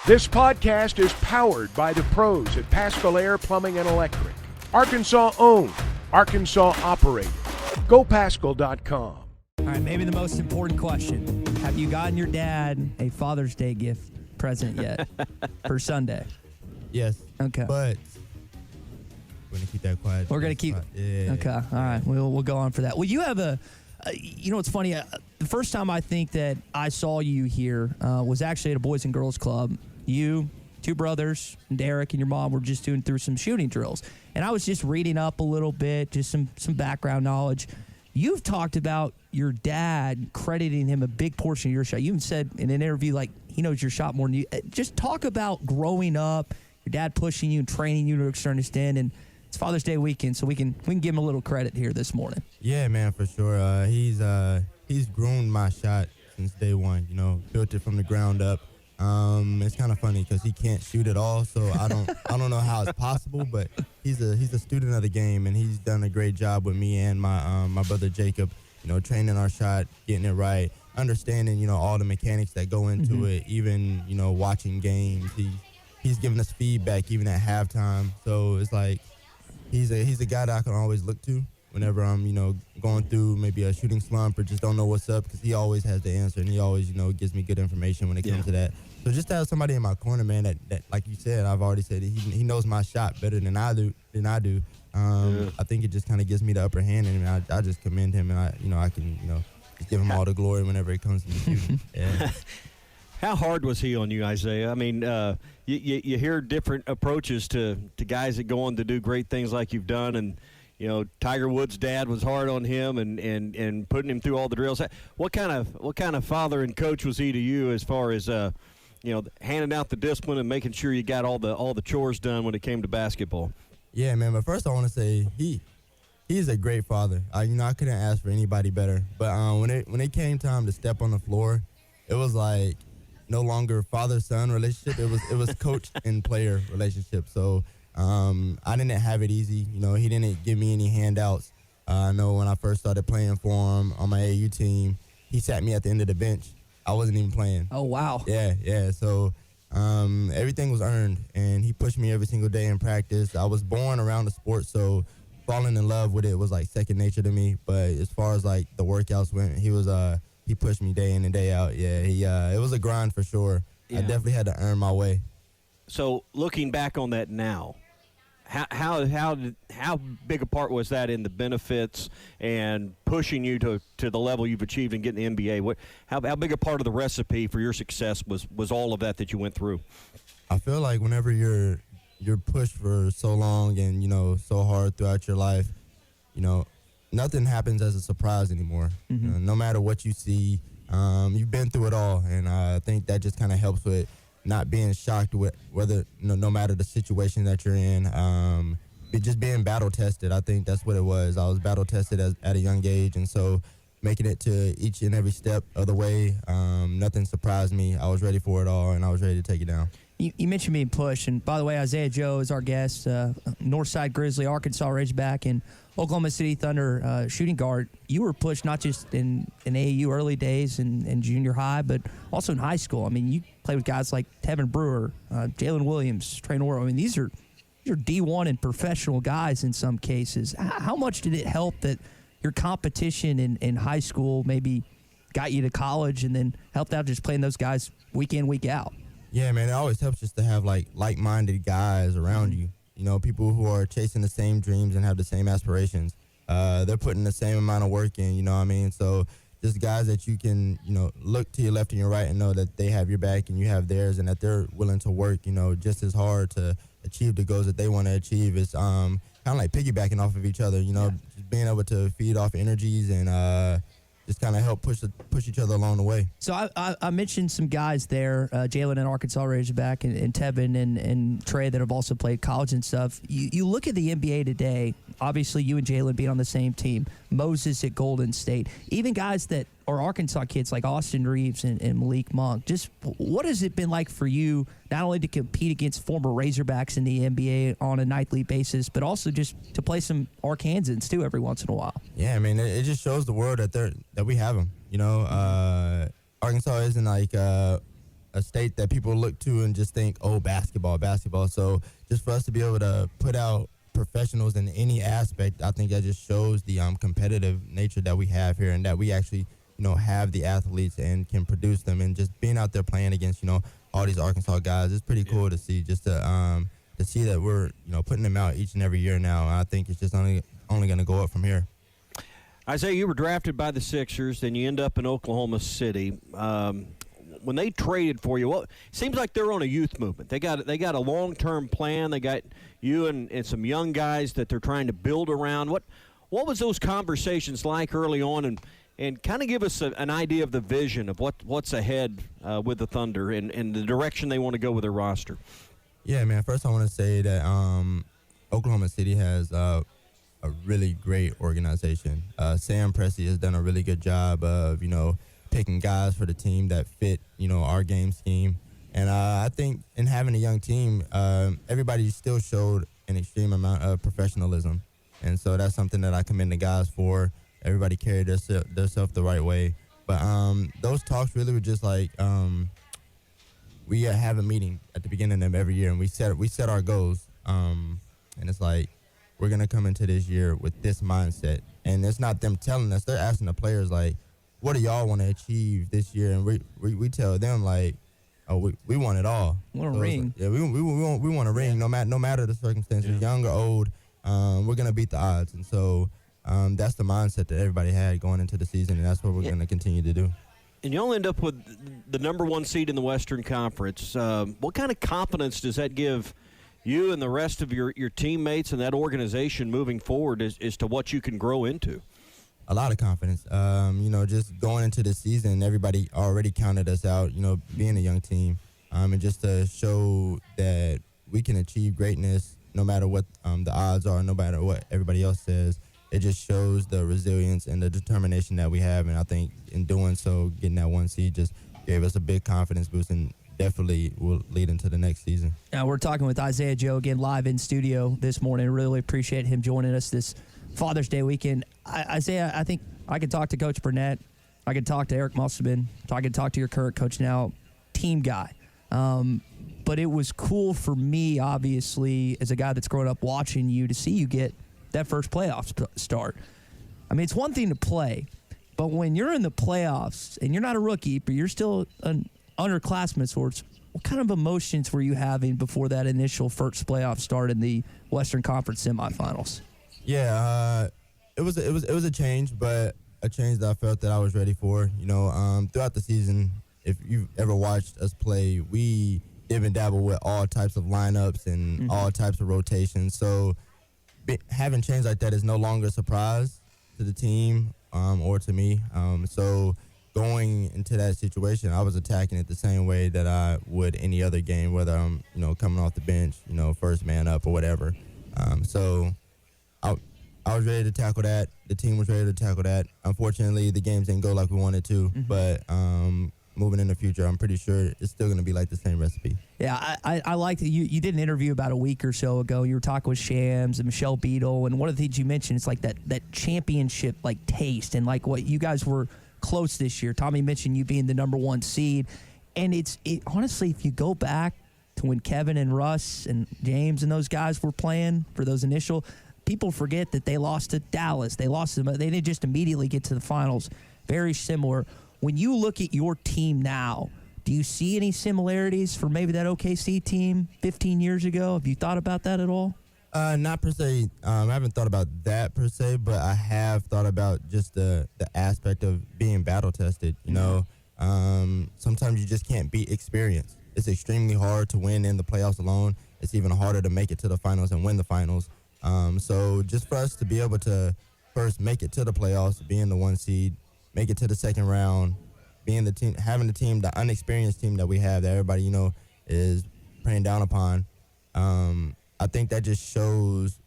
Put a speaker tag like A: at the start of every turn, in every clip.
A: This podcast is powered by the pros at Paschal Air Plumbing and Electric. Arkansas owned, Arkansas operated. GoPaschal.com.
B: All right, maybe the most important question. Have you gotten your dad a Father's Day gift present yet for Sunday?
C: Yes.
B: Okay.
C: But we're going to keep that quiet.
B: We're going to keep.
C: Yeah.
B: Okay. All right. We'll go on for that. Well, you have it's funny. The first time I think that I saw you here was actually at a Boys and Girls Club. You, two brothers, and Derek and your mom were just doing through some shooting drills. And I was just reading up a little bit, just some background knowledge. You've talked about your dad crediting him a big portion of your shot. You even said in an interview, like, he knows your shot more than you. Just talk about growing up, your dad pushing you and training you to a certain extent. And it's Father's Day weekend, so we can give him a little credit here this morning.
C: Yeah, man, for sure. He's grown my shot since day one, built it from the ground up. It's kind of funny because he can't shoot at all, so I don't know how it's possible, but he's a student of the game, and he's done a great job with me and my brother Jacob, training our shot, getting it right, understanding, all the mechanics that go into it, even, watching games. He's giving us feedback even at halftime, so it's like he's a guy that I can always look to whenever I'm, going through maybe a shooting slump or just don't know what's up, because he always has the answer, and he always, gives me good information when it comes to that. So just to have somebody in my corner, man, that like you said, I've already said, he knows my shot better than I do. I think it just kind of gives me the upper hand, and I just commend him, and I can, just give him all the glory whenever it comes to the shooting. Yeah.
D: How hard was he on you, Isaiah? I mean, you hear different approaches to guys that go on to do great things like you've done, and Tiger Woods' dad was hard on him and putting him through all the drills. What kind of father and coach was he to you as far as handing out the discipline and making sure you got all the chores done when it came to basketball? Yeah,
C: man. But first, I want to say he's a great father. I couldn't ask for anybody better. But when it came time to step on the floor, it was like no longer father-son relationship. It was coach and player relationship. So I didn't have it easy. He didn't give me any handouts. I know when I first started playing for him on my AAU team, he sat me at the end of the bench. I wasn't even playing.
B: Oh, wow.
C: Yeah. So everything was earned, and he pushed me every single day in practice. I was born around the sport, so falling in love with it was like second nature to me. But as far as like the workouts went, he pushed me day in and day out. Yeah, it was a grind for sure. Yeah. I definitely had to earn my way.
D: So looking back on that now, how big a part was that in the benefits and pushing you to the level you've achieved and getting the NBA? How big a part of the recipe for your success was all of that you went through?
C: I feel like whenever you're pushed for so long and so hard throughout your life, nothing happens as a surprise anymore. No matter what you see, you've been through it all, and I think that just kind of helps with not being shocked with whether no matter the situation that you're in, just being battle tested. I think that's what it was. I was battle tested at a young age, and so making it to each and every step of the way, nothing surprised me. I was ready for it all, and I was ready to take it down.
B: You mentioned being pushed, and by the way, Isaiah Joe is our guest, Northside Grizzly, Arkansas Razorback, and Oklahoma City Thunder shooting guard. You were pushed not just in AAU early days and junior high, but also in high school. I mean, you played with guys like Tevin Brewer, Jalen Williams, Trey Norwood. I mean, these are D1 and professional guys in some cases. How much did it help that your competition in high school maybe got you to college and then helped out just playing those guys week in, week out?
C: Yeah, man, it always helps just to have like-minded guys around you. People who are chasing the same dreams and have the same aspirations. They're putting the same amount of work in, you know what I mean? So just guys that you can, look to your left and your right and know that they have your back and you have theirs, and that they're willing to work, just as hard to achieve the goals that they want to achieve. It's kind of like piggybacking off of each other, just being able to feed off energies and just kind of help push each other along the way.
B: So I mentioned some guys there, Jalen and Arkansas Razorback and Tevin and Trey that have also played college and stuff. You look at the NBA today, obviously you and Jalen being on the same team, Moses at Golden State, even guys that are Arkansas kids like Austin Reeves and Malik Monk. Just what has it been like for you not only to compete against former Razorbacks in the NBA on a nightly basis, but also just to play some Arkansans too every once in a while?
C: Yeah, I mean, it just shows the world that we have them. Arkansas isn't like a a state that people look to and just think, oh, basketball. So just for us to be able to put out professionals in any aspect, I think that just shows the competitive nature that we have here, and that we actually, have the athletes and can produce them. And just being out there playing against, all these Arkansas guys, it's pretty cool to see. Just to see that we're, putting them out each and every year now. I think it's just only going to go up from here.
D: Isaiah, you were drafted by the Sixers, then you end up in Oklahoma City. When they traded for you, it seems like they're on a youth movement. They got a long-term plan. They got you and some young guys that they're trying to build around. What was those conversations like early on, and kind of give us an idea of the vision of what's ahead with the Thunder and the direction they want to go with their roster?
C: Yeah, man. First, I want to say that Oklahoma City has a really great organization. Sam Presti has done a really good job of, picking guys for the team that fit, our game scheme. And I think in having a young team, everybody still showed an extreme amount of professionalism. And so that's something that I commend the guys for. Everybody carried themselves the right way. But those talks really were just like we have a meeting at the beginning of every year, and we set our goals. And it's like, we're going to come into this year with this mindset. And it's not them telling us. They're asking the players, like, what do y'all want to achieve this year? And we tell them, like, oh, we want it all.
B: We want a ring.
C: Like, yeah, we want a ring no matter the circumstances, young or old. We're going to beat the odds. And so that's the mindset that everybody had going into the season, and that's what we're going to continue to do.
D: And you'll end up with the number one seed in the Western Conference. What kind of confidence does that give you and the rest of your teammates and that organization moving forward as to what you can grow into?
C: A lot of confidence. Just going into the season, everybody already counted us out, being a young team. And just to show that we can achieve greatness no matter what the odds are, no matter what everybody else says. It just shows the resilience and the determination that we have. And I think in doing so, getting that one seed just gave us a big confidence boost, and definitely will lead into the next season.
B: Now, we're talking with Isaiah Joe again live in studio this morning. Really appreciate him joining us this Father's Day weekend. Isaiah, I think I could talk to Coach Burnett. I could talk to Eric Musselman. I could talk to your current coach now, team guy. But it was cool for me, obviously, as a guy that's grown up watching you, to see you get that first playoff start. I mean, it's one thing to play, but when you're in the playoffs and you're not a rookie, but you're still an underclassman of sorts, what kind of emotions were you having before that initial first playoff start in the Western Conference semifinals?
C: Yeah, it was a change, but a change that I felt that I was ready for. Throughout the season, if you've ever watched us play, we dib and dabble with all types of lineups and all types of rotations. So having change like that is no longer a surprise to the team or to me. So going into that situation, I was attacking it the same way that I would any other game, whether I'm coming off the bench, first man up or whatever. So I was ready to tackle that. The team was ready to tackle that. Unfortunately, the games didn't go like we wanted to, but moving in the future, I'm pretty sure it's still going to be like the same recipe.
B: Yeah, I like that you did an interview about a week or so ago. You were talking with Shams and Michelle Beadle, and one of the things you mentioned is like that championship like taste and like what you guys were close this year. Tommy mentioned you being the number one seed, and it honestly, if you go back to when Kevin and Russ and James and those guys were playing for those initial, people forget that they lost to Dallas. They didn't just immediately get to the finals. Very similar. When you look at your team now, do you see any similarities for maybe that OKC team 15 years ago? Have you thought about that at all?
C: Not per se. I haven't thought about that per se, but I have thought about just the aspect of being battle tested. Sometimes you just can't beat experience. It's extremely hard to win in the playoffs alone. It's even harder to make it to the finals and win the finals. So just for us to be able to first make it to the playoffs, being the one seed, make it to the second round, being the team, having the unexperienced team that we have that everybody, is preying down upon. I think that just shows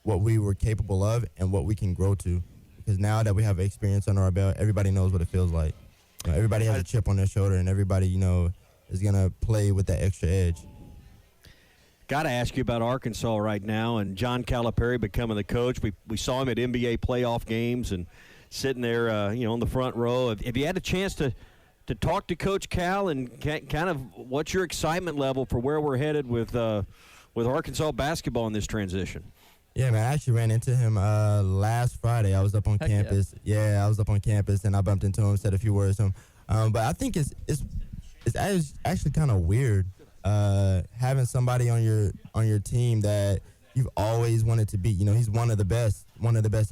C: what we were capable of and what we can grow to. Because now that we have experience under our belt, everybody knows what it feels like. Everybody has a chip on their shoulder, and everybody, is going to play with that extra edge.
D: Got to ask you about Arkansas right now and John Calipari becoming the coach. We saw him at NBA playoff games and sitting there, on the front row. Have you had a chance to to talk to Coach Cal and kind of what's your excitement level for where we're headed with Arkansas basketball in this transition?
C: Yeah, man, I actually ran into him last Friday. I was up on campus. Yeah, I was up on campus, and I bumped into him, said a few words to him. But I think it's actually kind of weird having somebody on your team that you've always wanted to beat. You know, he's one of the best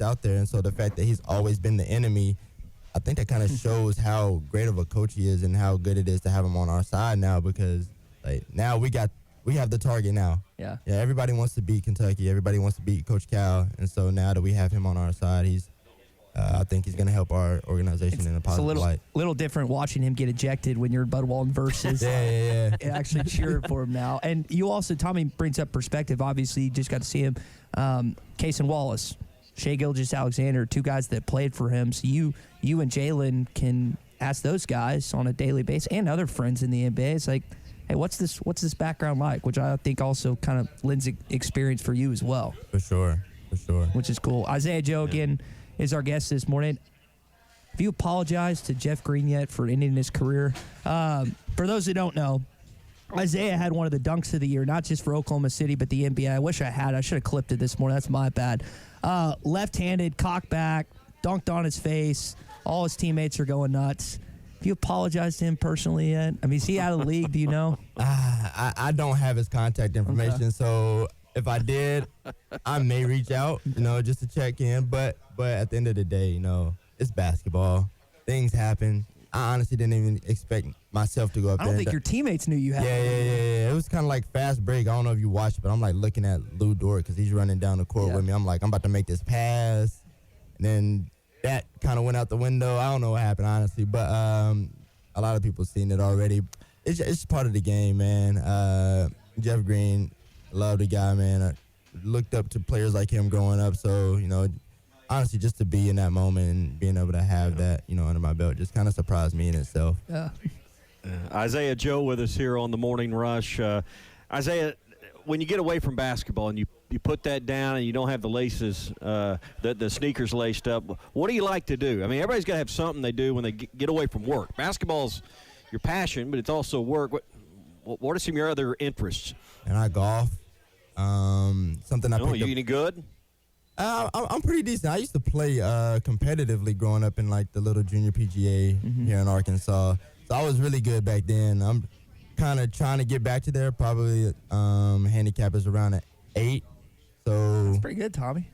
C: out there, and so the fact that he's always been the enemy, I think that kind of shows how great of a coach he is and how good it is to have him on our side now, because like now we have the target now.
B: Yeah.
C: Yeah, everybody wants to beat Kentucky. Everybody wants to beat Coach Cal, and so now that we have him on our side, I think he's going to help our organization in a positive light.
B: It's a little different watching him get ejected when you're in Bud Walton versus
C: yeah.
B: actually cheering for him now. And you also, Tommy brings up perspective. Obviously, you just got to see him. Case and Wallace, Shai Gilgeous-Alexander, two guys that played for him. So you and Jalen can ask those guys on a daily basis, and other friends in the NBA. It's like, hey, what's this background like? Which I think also kind of lends experience for you as well.
C: For sure.
B: Which is cool. Isaiah Joe again is our guest this morning. Have you apologized to Jeff Green yet for ending his career? For those who don't know, Isaiah had one of the dunks of the year, not just for Oklahoma City, but the NBA. I wish I had. I should have clipped it this morning. That's my bad. Left-handed, cock back, dunked on his face. All his teammates are going nuts. Have you apologized to him personally yet? I mean, is he out of the league? Do you know?
C: I don't have his contact information, so if I did, I may reach out, just to check in. But at the end of the day, it's basketball. Things happen. I honestly didn't even expect myself to go up there.
B: I don't think your teammates knew you had.
C: Yeah. It was kind of like fast break. I don't know if you watched it, but I'm like looking at Lou Dort because he's running down the court with me. I'm like, I'm about to make this pass. And then that kind of went out the window. I don't know what happened, honestly. But a lot of people seen it already. It's part of the game, man. Jeff Green, love the guy, man. I looked up to players like him growing up. So, honestly, just to be in that moment and being able to have that, under my belt just kind of surprised me in itself.
B: Yeah.
D: Isaiah Joe with us here on the Morning Rush. Isaiah, when you get away from basketball and you put that down and you don't have the laces, the sneakers laced up, what do you like to do? I mean, everybody's got to have something they do when they get away from work. Basketball's your passion, but it's also work. What are some of your other interests?
C: And I golf. Something I picked up.
D: You any good?
C: I'm pretty decent. I used to play competitively growing up in like the little junior PGA here in Arkansas. So I was really good back then. I'm kind of trying to get back to there. Probably handicap is around an 8. So
B: That's pretty good, Tommy.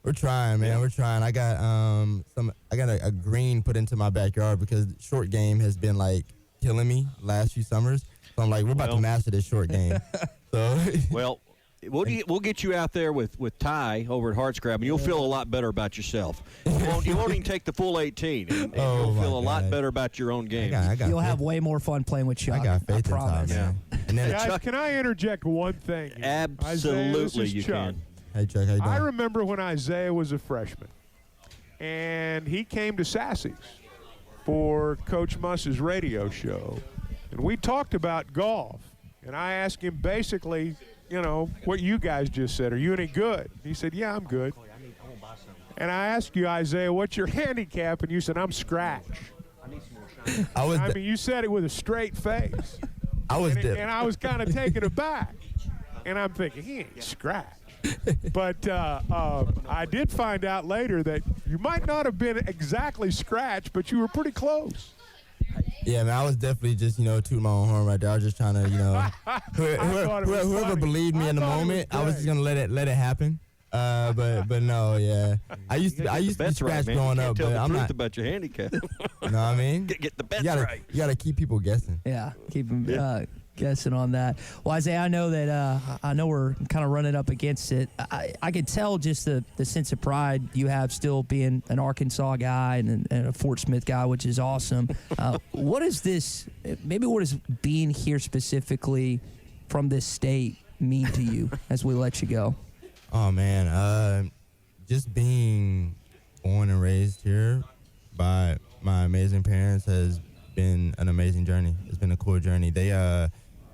C: We're trying, man. We're trying. I got a green put into my backyard because short game has been like killing me last few summers. So I'm like, we're about to master this short game. So
D: We'll get you out there with Ty over at Hartscrab, and you'll feel a lot better about yourself. You won't even take the full 18, and you'll feel a lot better about your own game.
B: You'll have way more fun playing with Chuck.
C: I got faith in Ty,
B: promise.
C: man. And then
A: Guys, can I interject one thing?
D: Absolutely,
A: Isaiah,
D: you
A: Chuck.
D: can.
C: Hey, Chuck, how you doing?
A: I remember when Isaiah was a freshman, and he came to Sassy's for Coach Muss's radio show, and we talked about golf, and I asked him basically, what you guys just said. Are you any good? He said, yeah, I'm good. And I asked you, Isaiah, what's your handicap? And you said, I'm scratch. I mean, you said it with a straight face. And I was kind of taken aback. And I'm thinking, he ain't scratch. But I did find out later that you might not have been exactly scratch, but you were pretty close.
C: Yeah, man, I was definitely just, tooting my own horn right there. I was just trying to, whoever believed me in the moment, I was just gonna let it happen. But no, yeah. I used to be scratch growing up, but I'm not
D: about your handicap.
C: You know what I mean?
D: Get the bets right.
C: You gotta keep people guessing.
B: Yeah, keep them guessing on that. Well, Isaiah, I know that I know we're kind of running up against it. I could tell just the sense of pride you have still being an Arkansas guy and a Fort Smith guy, which is awesome. What is this? Maybe what does being here specifically from this state mean to you as we let you go?
C: Oh man, just being born and raised here by my amazing parents has been an amazing journey. It's been a cool journey. They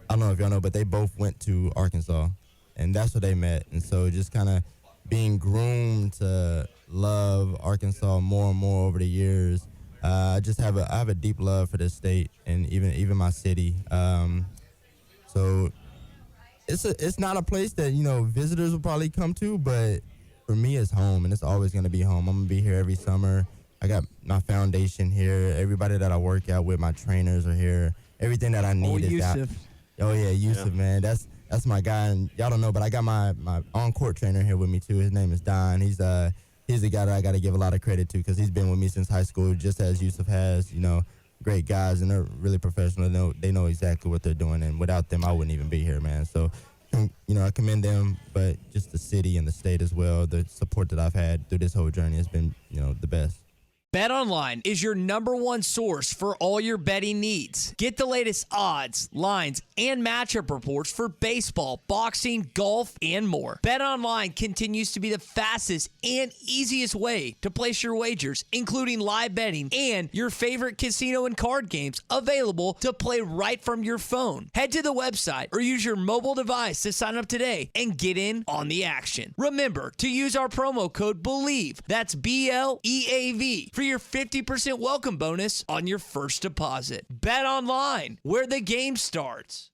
C: I don't know if y'all know, but they both went to Arkansas, and that's where they met. And so just kind of being groomed to love Arkansas more and more over the years I have a deep love for this state and even my city. So it's not a place that, visitors will probably come to, but for me it's home, and it's always going to be home. I'm going to be here every summer. I got my foundation here. Everybody that I work out with, my trainers are here. Everything that I need is out. Oh yeah, Yusuf, man. That's my guy, and y'all don't know, but I got my on-court trainer here with me too. His name is Don. He's the guy that I got to give a lot of credit to because he's been with me since high school, just as Yusuf has. Great guys, and they're really professional. They know exactly what they're doing, and without them, I wouldn't even be here, man. So, I commend them, but just the city and the state as well. The support that I've had through this whole journey has been, the best.
B: BetOnline is your #1 source for all your betting needs. Get the latest odds, lines, and matchup reports for baseball, boxing, golf, and more. BetOnline continues to be the fastest and easiest way to place your wagers, including live betting and your favorite casino and card games available to play right from your phone. Head to the website or use your mobile device to sign up today and get in on the action. Remember to use our promo code BELIEVE, that's BLEAV, for your 50% welcome bonus on your first deposit. Bet online, where the game starts.